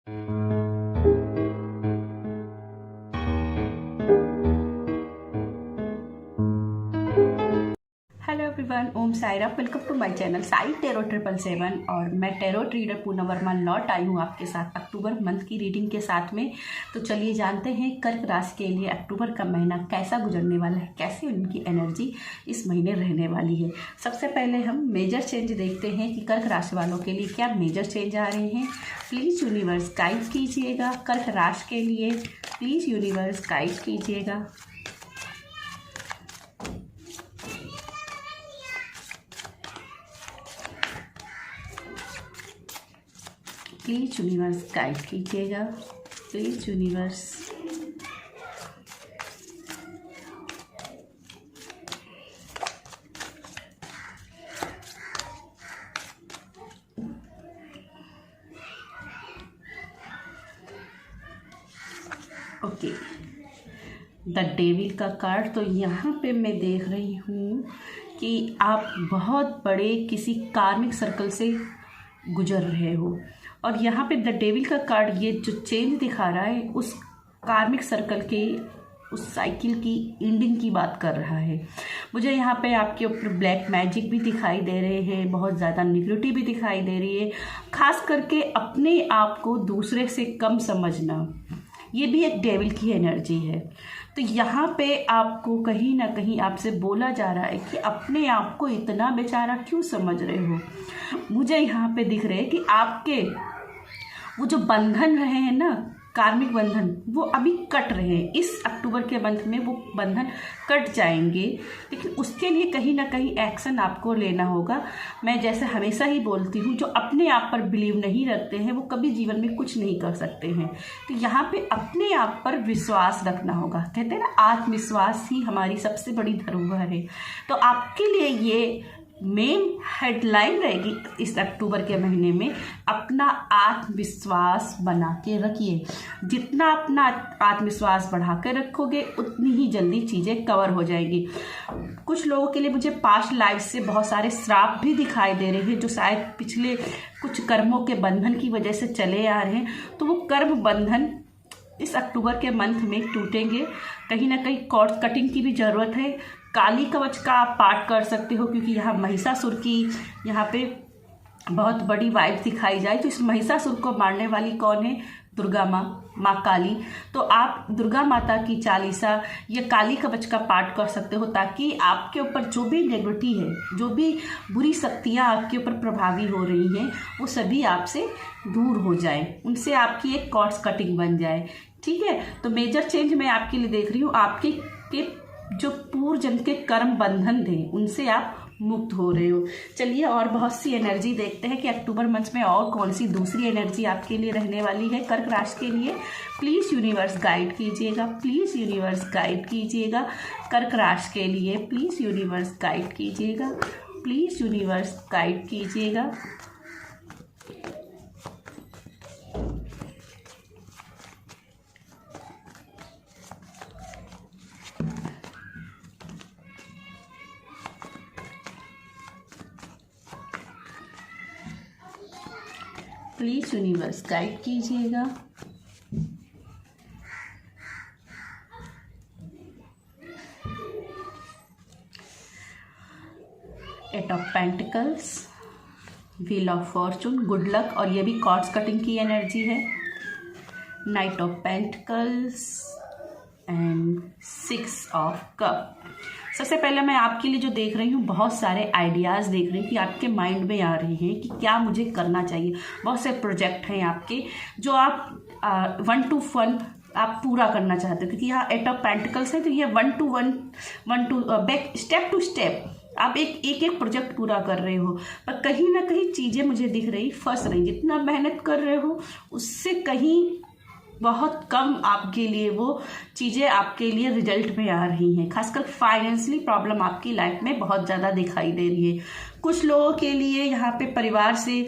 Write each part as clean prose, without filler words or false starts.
Hello everyone, Om Sai Ram. Welcome to my channel Sai tarot 777। और मैं tarot reader Poonam Verma लौट आई हूँ आपके साथ अक्टूबर मंथ की रीडिंग के साथ में। तो चलिए जानते हैं कर्क राशि के लिए अक्टूबर का महीना कैसा गुजरने वाला है, कैसे उनकी एनर्जी इस महीने रहने वाली है। सबसे पहले हम मेजर चेंज देखते हैं कि कर्क राशि वालों के लिए क्या मेजर चेंज आ रहे हैं। प्लीज़ यूनिवर्स गाइड कीजिएगा कर्क राशि के लिए, प्लीज़ यूनिवर्स गाइड कीजिएगा। प्लीज़ यूनिवर्स गाइड कीजिएगा, please universe. Okay, the devil का कार्ड। तो यहाँ पे मैं देख रही हूँ कि आप बहुत बड़े किसी कार्मिक सर्कल से गुजर रहे हो, और यहाँ पे द डेविल का कार्ड ये जो चेंज दिखा रहा है उस कार्मिक सर्कल के उस साइकिल की एंडिंग की बात कर रहा है। मुझे यहाँ पे आपके ऊपर ब्लैक मैजिक भी दिखाई दे रहे हैं, बहुत ज़्यादा निगेटिविटी भी दिखाई दे रही है, खास करके अपने आप को दूसरे से कम समझना, ये भी एक डेविल की एनर्जी है। तो यहाँ पे आपको कहीं ना कहीं आपसे बोला जा रहा है कि अपने आप को इतना बेचारा क्यों समझ रहे हो। मुझे यहाँ पे दिख रहे हैं कि आपके वो जो बंधन रहे हैं ना, कार्मिक बंधन, वो अभी कट रहे हैं। इस अक्टूबर के मंथ में वो बंधन कट जाएंगे, लेकिन उसके लिए कहीं ना कहीं एक्शन आपको लेना होगा। मैं जैसे हमेशा ही बोलती हूँ, जो अपने आप पर बिलीव नहीं रखते हैं वो कभी जीवन में कुछ नहीं कर सकते हैं। तो यहाँ पे अपने आप पर विश्वास रखना होगा। कहते हैं ना, आत्मविश्वास ही हमारी सबसे बड़ी धरोहर है। तो आपके लिए ये मेन हेडलाइन रहेगी इस अक्टूबर के महीने में, अपना आत्मविश्वास बना के रखिए। जितना अपना आत्मविश्वास बढ़ा के रखोगे उतनी ही जल्दी चीज़ें कवर हो जाएगी। कुछ लोगों के लिए मुझे पास्ट लाइफ से बहुत सारे श्राप भी दिखाई दे रहे हैं, जो शायद पिछले कुछ कर्मों के बंधन की वजह से चले आ रहे हैं। तो वो कर्म बंधन इस अक्टूबर के मंथ में टूटेंगे। कहीं ना कहीं कॉर्ड कटिंग की भी ज़रूरत है। काली कवच का आप पाठ कर सकते हो, क्योंकि यहाँ महिषासुर की यहाँ पे बहुत बड़ी वाइब दिखाई जाए। तो इस महिषासुर को मारने वाली कौन है? दुर्गा माँ काली। तो आप दुर्गा माता की चालीसा या काली कवच का पाठ कर सकते हो, ताकि आपके ऊपर जो भी नेगेटिविटी है, जो भी बुरी शक्तियाँ आपके ऊपर प्रभावी हो रही हैं, वो सभी आपसे दूर हो जाए, उनसे आपकी एक कॉर्ड्स कटिंग बन जाए। ठीक है, तो मेजर चेंज मैं आपके लिए देख रही हूँ। आपके जो पूर्व जन्म के कर्म बंधन थे उनसे आप मुक्त हो रहे हो। चलिए और बहुत सी एनर्जी देखते हैं कि अक्टूबर मंथ में और कौन सी दूसरी एनर्जी आपके लिए रहने वाली है कर्क राशि के लिए। प्लीज़ यूनिवर्स गाइड कीजिएगा, प्लीज़ यूनिवर्स गाइड कीजिएगा कर्क राशि के लिए। प्लीज़ यूनिवर्स गाइड कीजिएगा, प्लीज़ यूनिवर्स गाइड कीजिएगा। प्लीज़ यूनिवर्स गाइड कीजिएगा। Eight of pentacles, wheel of fortune, good luck, और ये भी कॉर्ड्स कटिंग की एनर्जी है। Knight of pentacles and 6 of cup. सबसे पहले मैं आपके लिए जो देख रही हूँ, बहुत सारे आइडियाज़ देख रही हूँ कि आपके माइंड में आ रहे हैं कि क्या मुझे करना चाहिए। बहुत से प्रोजेक्ट हैं आपके जो आप 1 to 1 आप पूरा करना चाहते हो, क्योंकि यहाँ 8 ऑफ पेंटिकल्स है। तो ये 1 to 1 back, step to step आप एक प्रोजेक्ट पूरा कर रहे हो, पर कहीं ना कहीं चीज़ें मुझे दिख रही फंस रही। जितना मेहनत कर रहे हो उससे कहीं बहुत कम आपके लिए वो चीज़ें आपके लिए रिजल्ट में आ रही हैं। खासकर फाइनेंशियली प्रॉब्लम आपकी लाइफ में बहुत ज़्यादा दिखाई दे रही है। कुछ लोगों के लिए यहाँ पे परिवार से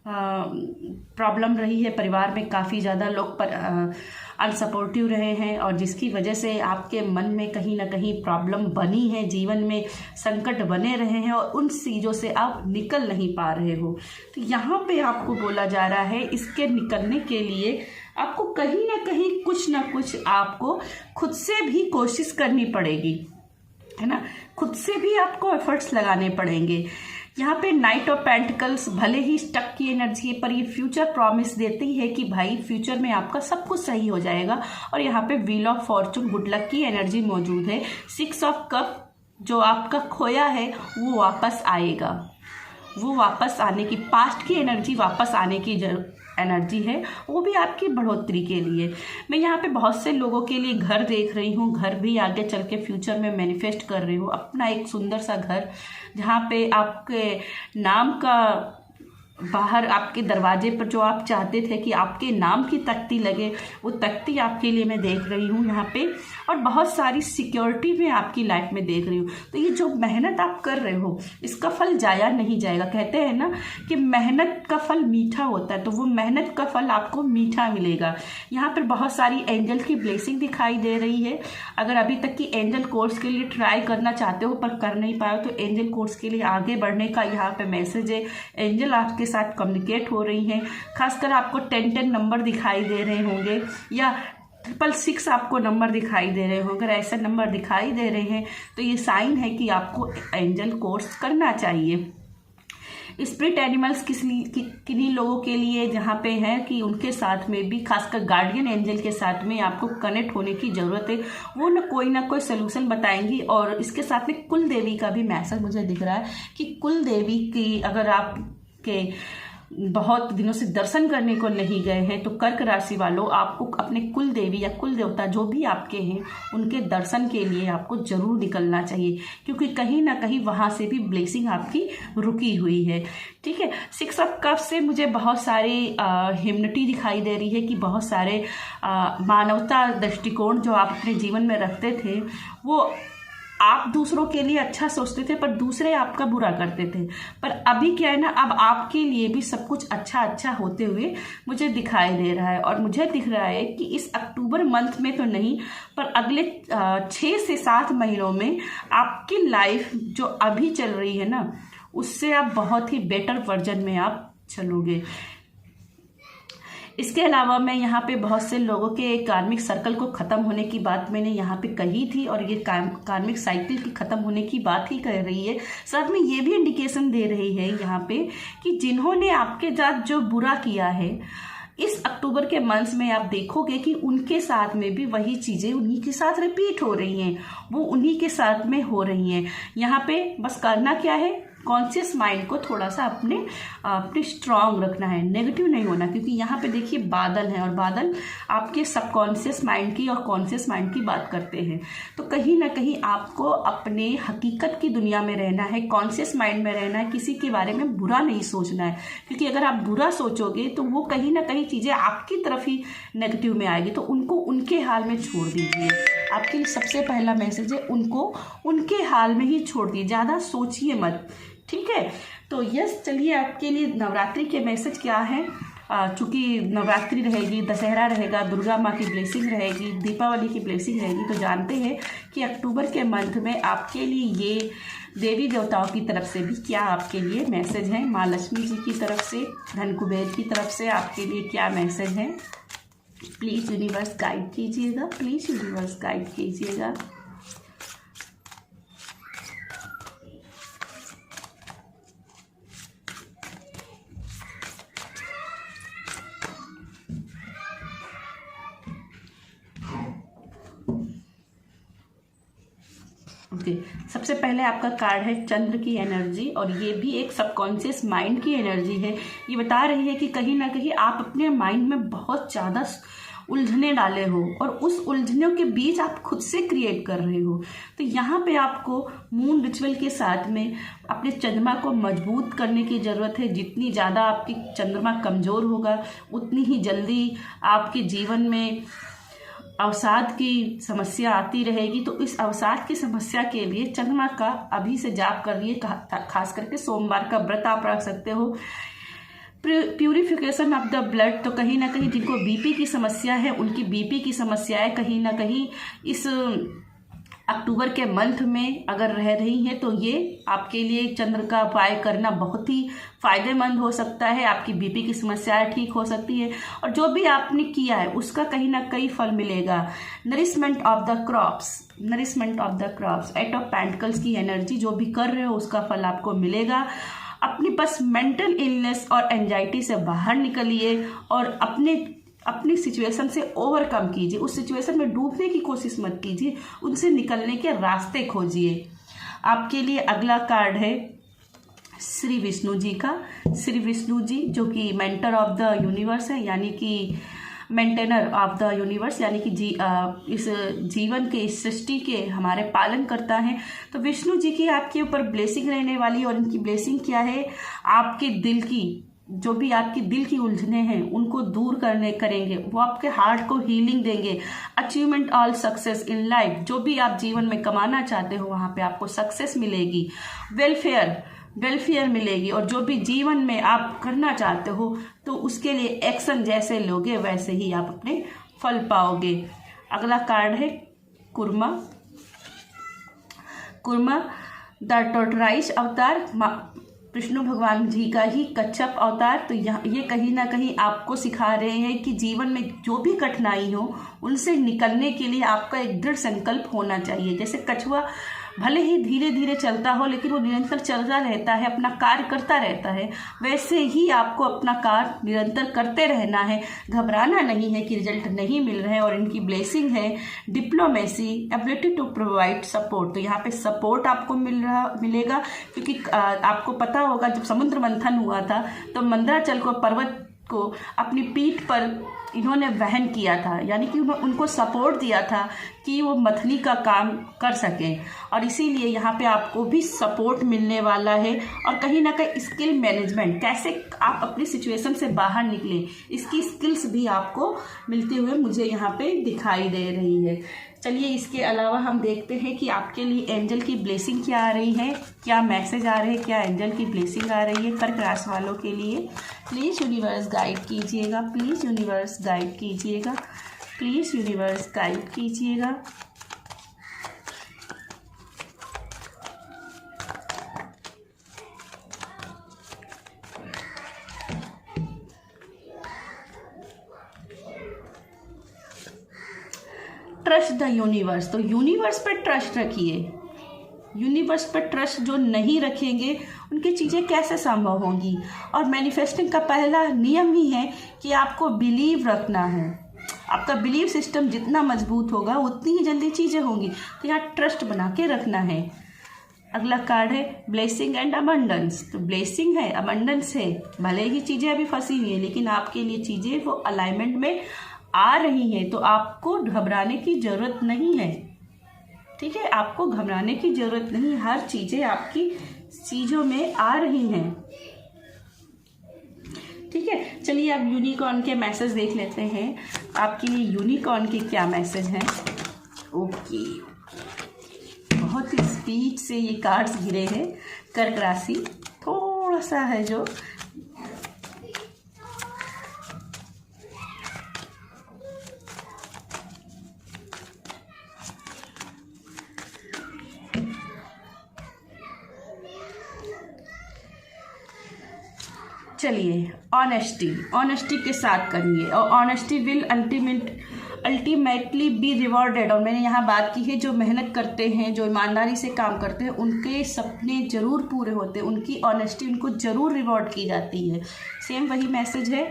प्रॉब्लम रही है, परिवार में काफ़ी ज़्यादा लोग अनसपोर्टिव रहे हैं और जिसकी वजह से आपके मन में कहीं ना कहीं प्रॉब्लम बनी है, जीवन में संकट बने रहे हैं और उन चीज़ों से आप निकल नहीं पा रहे हो। तो यहाँ पे आपको बोला जा रहा है इसके निकलने के लिए आपको कहीं ना कुछ आपको खुद से भी कोशिश करनी पड़ेगी, है ना। खुद से भी आपको एफर्ट्स लगाने पड़ेंगे। यहाँ पे नाइट ऑफ पेंटिकल्स भले ही स्टक की एनर्जी है, पर ये फ्यूचर प्रॉमिस देती है कि भाई फ्यूचर में आपका सब कुछ सही हो जाएगा। और यहाँ पे wheel of fortune, good luck की एनर्जी मौजूद है। 6 ऑफ कप जो आपका खोया है वो वापस आएगा, वो वापस आने की, पास्ट की एनर्जी वापस आने की एनर्जी है, वो भी आपकी बढ़ोतरी के लिए। मैं यहाँ पे बहुत से लोगों के लिए घर देख रही हूँ, घर भी आगे चल के फ्यूचर में मैनिफेस्ट कर रही हूँ, अपना एक सुंदर सा घर जहाँ पे आपके नाम का बाहर आपके दरवाजे पर जो आप चाहते थे कि आपके नाम की तख्ती लगे, वो तख्ती आपके लिए मैं देख रही हूँ यहाँ पे। और बहुत सारी सिक्योरिटी में आपकी लाइफ में देख रही हूँ। तो ये जो मेहनत आप कर रहे हो इसका फल जाया नहीं जाएगा। कहते हैं ना कि मेहनत का फल मीठा होता है, तो वो मेहनत का फल आपको मीठा मिलेगा। यहाँ पर बहुत सारी एंजल की ब्लेसिंग दिखाई दे रही है। अगर अभी तक की एंजल कोर्स के लिए ट्राई करना चाहते हो पर कर नहीं पाए हो, तो एंजल कोर्स के लिए आगे बढ़ने का यहाँ पे मैसेज है। एंजल आपके साथ कम्युनिकेट हो रही हैं। खासकर आपको 10-10 नंबर दिखाई दे रहे होंगे या 666 आपको नंबर दिखाई दे रहे होंगे। अगर ऐसे नंबर दिखाई दे रहे हैं तो ये साइन है कि आपको एंजल कोर्स करना चाहिए। स्पिरिट एनिमल्स किन्हीं लोगों के लिए जहाँ पे है कि उनके साथ में भी, खासकर गार्डियन एंजल के साथ में आपको कनेक्ट होने की ज़रूरत है। वो ना कोई सोल्यूशन बताएंगी। और इसके साथ में कुल देवी का भी मैसेज मुझे दिख रहा है कि कुल देवी की अगर आप के बहुत दिनों से दर्शन करने को नहीं गए हैं तो कर्क राशि वालों, आपको अपने कुल देवी या कुल देवता जो भी आपके हैं उनके दर्शन के लिए आपको जरूर निकलना चाहिए, क्योंकि कहीं ना कहीं वहां से भी ब्लेसिंग आपकी रुकी हुई है। ठीक है। 6 ऑफ कप्स से मुझे बहुत सारी ह्यूमैनिटी दिखाई दे रही है कि बहुत सारे मानवता दृष्टिकोण जो आप अपने जीवन में रखते थे, वो आप दूसरों के लिए अच्छा सोचते थे पर दूसरे आपका बुरा करते थे। पर अभी क्या है ना, अब आपके लिए भी सब कुछ अच्छा होते हुए मुझे दिखाई दे रहा है। और मुझे दिख रहा है कि इस अक्टूबर मंथ में तो नहीं, पर अगले 6 से 7 महीनों में आपकी लाइफ जो अभी चल रही है ना, उससे आप बहुत ही बेटर वर्जन में आप चलोगे। इसके अलावा मैं यहाँ पे बहुत से लोगों के कार्मिक सर्कल को ख़त्म होने की बात मैंने यहाँ पे कही थी, और ये कार्मिक साइकिल की ख़त्म होने की बात ही कर रही है। साथ में ये भी इंडिकेशन दे रही है यहाँ पे कि जिन्होंने आपके साथ जो बुरा किया है, इस अक्टूबर के मंथ में आप देखोगे कि उनके साथ में भी वही चीज़ें उन्हीं के साथ रिपीट हो रही हैं, वो उन्हीं के साथ में हो रही हैं। यहाँ पे बस करना क्या है, कॉन्शियस माइंड को थोड़ा सा अपने स्ट्रांग रखना है, नेगेटिव नहीं होना, क्योंकि यहाँ पे देखिए बादल हैं और बादल आपके सबकॉन्शियस माइंड की और कॉन्शियस माइंड की बात करते हैं। तो कहीं ना कहीं आपको अपने हकीकत की दुनिया में रहना है, कॉन्शियस माइंड में रहना है, किसी के बारे में बुरा नहीं सोचना है, क्योंकि अगर आप बुरा सोचोगे तो वो कहीं ना कहीं चीज़ें आपकी तरफ ही नेगेटिव में आएगी। तो उनको उनके हाल में छोड़ दीजिए। आपके लिए सबसे पहला मैसेज है, उनको उनके हाल में ही छोड़ दीजिए, ज़्यादा सोचिए मत। ठीक है। तो यस, चलिए आपके लिए नवरात्रि के मैसेज क्या है। चूँकि नवरात्रि रहेगी, दशहरा रहेगा, दुर्गा माँ की ब्लेसिंग रहेगी, दीपावली की ब्लेसिंग रहेगी, तो जानते हैं कि अक्टूबर के मंथ में आपके लिए ये देवी देवताओं की तरफ से भी क्या आपके लिए मैसेज है। माँ लक्ष्मी जी की तरफ से, धन कुबेर की तरफ से आपके लिए क्या मैसेज है। प्लीज़ यूनिवर्स गाइड कीजिएगा, प्लीज़ यूनिवर्स गाइड कीजिएगा। ओके, सबसे पहले आपका कार्ड है चंद्र की एनर्जी, और ये भी एक सबकॉन्शियस माइंड की एनर्जी है। ये बता रही है कि कहीं ना कहीं आप अपने माइंड में बहुत ज़्यादा उलझने डाले हो और उस उलझनों के बीच आप खुद से क्रिएट कर रहे हो। तो यहाँ पे आपको मून रिचुअल के साथ में अपने चंद्रमा को मजबूत करने की ज़रूरत है। जितनी ज़्यादा आपकी चंद्रमा कमज़ोर होगा, उतनी ही जल्दी आपके जीवन में अवसाद की समस्या आती रहेगी। तो इस अवसाद की समस्या के लिए चंद्रमा का अभी से जाप कर लिए, खास करके सोमवार का व्रत आप रख सकते हो। प्यूरिफिकेशन ऑफ द ब्लड, तो कहीं ना कहीं जिनको बीपी की समस्या है उनकी बीपी की समस्याएं कहीं ना कहीं इस अक्टूबर के मंथ में अगर रह रही हैं तो ये आपके लिए चंद्र का उपाय करना बहुत ही फायदेमंद हो सकता है। आपकी बीपी की समस्याएं ठीक हो सकती है और जो भी आपने किया है उसका कहीं ना कहीं फल मिलेगा। Nourishment of the crops, nourishment of the crops, 8 of pentacles की एनर्जी, जो भी कर रहे हो उसका फल आपको मिलेगा। अपनी बस मेंटल इलनेस और एंजाइटी से बाहर निकलिए और अपनी सिचुएशन से ओवरकम कीजिए। उस सिचुएशन में डूबने की कोशिश मत कीजिए, उनसे निकलने के रास्ते खोजिए। आपके लिए अगला कार्ड है श्री विष्णु जी का। श्री विष्णु जी जो कि मेंटर ऑफ द यूनिवर्स है, यानी कि मेंटेनर ऑफ द यूनिवर्स, यानी कि इस जीवन के, इस सृष्टि के हमारे पालन करता है। तो विष्णु जी की आपके ऊपर ब्लेसिंग रहने वाली, और इनकी ब्लेसिंग क्या है, आपके दिल की, जो भी आपकी दिल की उलझने हैं उनको दूर करेंगे, वो आपके हार्ट को हीलिंग देंगे। Achievement all success in life, जो भी आप जीवन में कमाना चाहते हो वहाँ पे आपको सक्सेस मिलेगी। वेलफेयर मिलेगी, और जो भी जीवन में आप करना चाहते हो तो उसके लिए एक्शन जैसे लोगे वैसे ही आप अपने फल पाओगे। अगला कार्ड है कुर्मा द टोटराइश अवतार, विष्णु भगवान जी का ही कच्छप अवतार। तो ये कहीं ना कहीं आपको सिखा रहे हैं कि जीवन में जो भी कठिनाई हो उनसे निकलने के लिए आपका एक दृढ़ संकल्प होना चाहिए। जैसे कछुआ भले ही धीरे धीरे चलता हो लेकिन वो निरंतर चलता रहता है, अपना कार्य करता रहता है, वैसे ही आपको अपना कार्य निरंतर करते रहना है। घबराना नहीं है कि रिजल्ट नहीं मिल रहे हैं। और इनकी ब्लेसिंग है diplomacy, ability to provide support. तो यहाँ पे सपोर्ट आपको मिलेगा, क्योंकि आपको पता होगा जब समुद्र मंथन हुआ था तो मंदराचल को, पर्वत को अपनी पीठ पर इन्होंने वहन किया था, यानी कि उनको सपोर्ट दिया था कि वो मथली का काम कर सकें, और इसीलिए यहाँ पे आपको भी सपोर्ट मिलने वाला है। और कहीं ना कहीं स्किल मैनेजमेंट, कैसे आप अपनी सिचुएशन से बाहर निकले, इसकी स्किल्स भी आपको मिलते हुए मुझे यहाँ पे दिखाई दे रही है। चलिए इसके अलावा हम देखते हैं कि आपके लिए एंजल की ब्लेसिंग क्या आ रही है, क्या मैसेज आ रहे हैं, क्या एंजल की ब्लेसिंग आ रही है कर्क राशि वालों के लिए। प्लीज़ यूनिवर्स गाइड कीजिएगा, प्लीज़ यूनिवर्स गाइड कीजिएगा, प्लीज़ यूनिवर्स गाइड कीजिएगा। ट्रस्ट द यूनिवर्स, तो यूनिवर्स पर ट्रस्ट रखिए। यूनिवर्स पर ट्रस्ट जो नहीं रखेंगे उनकी चीज़ें कैसे संभव होंगी। और मैनिफेस्टिंग का पहला नियम ही है कि आपको बिलीव रखना है। आपका बिलीव सिस्टम जितना मजबूत होगा उतनी ही जल्दी चीज़ें होंगी। तो यहाँ ट्रस्ट बना के रखना है। अगला कार्ड है ब्लेसिंग एंड अबंडेंस। तो ब्लेसिंग है, अबंडेंस है, भले ही चीज़ें अभी फंसी हुई हैं लेकिन आपके लिए चीज़ें वो अलाइनमेंट में आ रही हैं। तो आपको घबराने की ज़रूरत नहीं है, ठीक है, आपको घबराने की ज़रूरत नहीं। हर चीज़ें आपकी चीज़ों में आ रही हैं, ठीक है। चलिए अब यूनिकॉर्न के मैसेज देख लेते हैं। आपके लिए यूनिकॉर्न के क्या मैसेज हैं। ओके, बहुत ही स्पीड से ये कार्ड्स गिरे हैं। कर्क राशि थोड़ा सा है जो चलिए ऑनेस्टी के साथ करिए, और honesty will ultimately be rewarded. और मैंने यहाँ बात की है, जो मेहनत करते हैं, जो ईमानदारी से काम करते हैं, उनके सपने जरूर पूरे होते हैं, उनकी ऑनेस्टी उनको जरूर रिवॉर्ड की जाती है। सेम वही मैसेज है।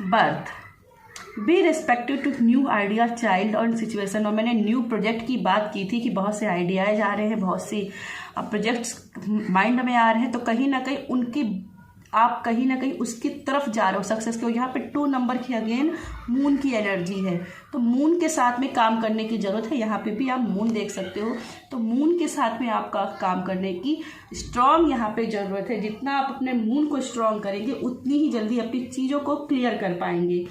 Birth, be respective to new idea, child और सिचुएशन। और मैंने न्यू प्रोजेक्ट की बात की थी कि बहुत से आइडियाज आ रहे हैं, बहुत सी प्रोजेक्ट्स माइंड में आ रहे हैं। तो कहीं ना कहीं आप कहीं ना कहीं उसकी तरफ जा रहे हो सक्सेस के। और यहाँ पे 2 नंबर की अगेन मून की एनर्जी है, तो मून के साथ में काम करने की ज़रूरत है। यहाँ पे भी आप मून देख सकते हो, तो मून के साथ में आपका काम करने की स्ट्रॉन्ग यहाँ पे ज़रूरत है। जितना आप अपने मून को स्ट्रॉन्ग करेंगे उतनी ही जल्दी अपनी चीज़ों को क्लियर कर पाएंगे।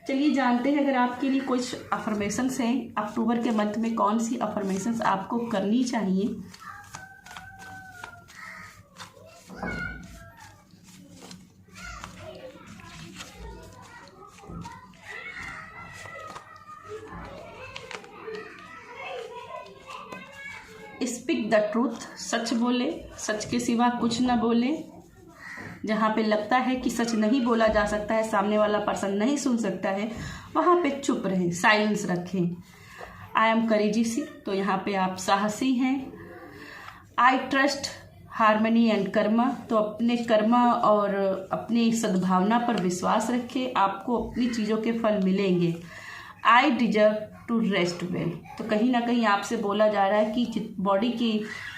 चलिए जानते हैं अगर आपके लिए कुछ अफर्मेशंस हैं अक्टूबर के मंथ में, कौन सी अफर्मेशंस आपको करनी चाहिए। स्पीक द ट्रूथ, सच बोले, सच के सिवा कुछ न बोले। जहाँ पे लगता है कि सच नहीं बोला जा सकता है, सामने वाला पर्सन नहीं सुन सकता है, वहाँ पे चुप रहें, साइलेंस रखें। आई एम करेजियस, तो यहाँ पे आप साहसी हैं। I trust harmony and Karma, तो अपने कर्मा और अपनी सद्भावना पर विश्वास रखें, आपको अपनी चीज़ों के फल मिलेंगे। I deserve to rest well, तो कहीं ना कहीं आपसे बोला जा रहा है कि बॉडी के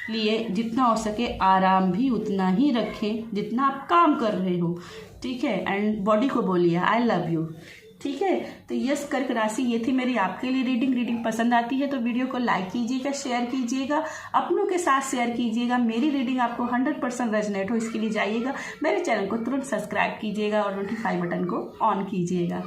लिए जितना हो सके आराम भी उतना ही रखें जितना आप काम कर रहे हो, ठीक है। एंड बॉडी को बोलिए आई लव यू, ठीक है। तो यस कर्क राशि, ये थी मेरी आपके लिए रीडिंग पसंद आती है तो वीडियो को लाइक कीजिएगा, शेयर कीजिएगा, अपनों के साथ शेयर कीजिएगा। मेरी रीडिंग आपको 100% रेजोनेट हो, इसके लिए जाइएगा मेरे चैनल को तुरंत सब्सक्राइब कीजिएगा और नोटिफाई बटन को ऑन कीजिएगा।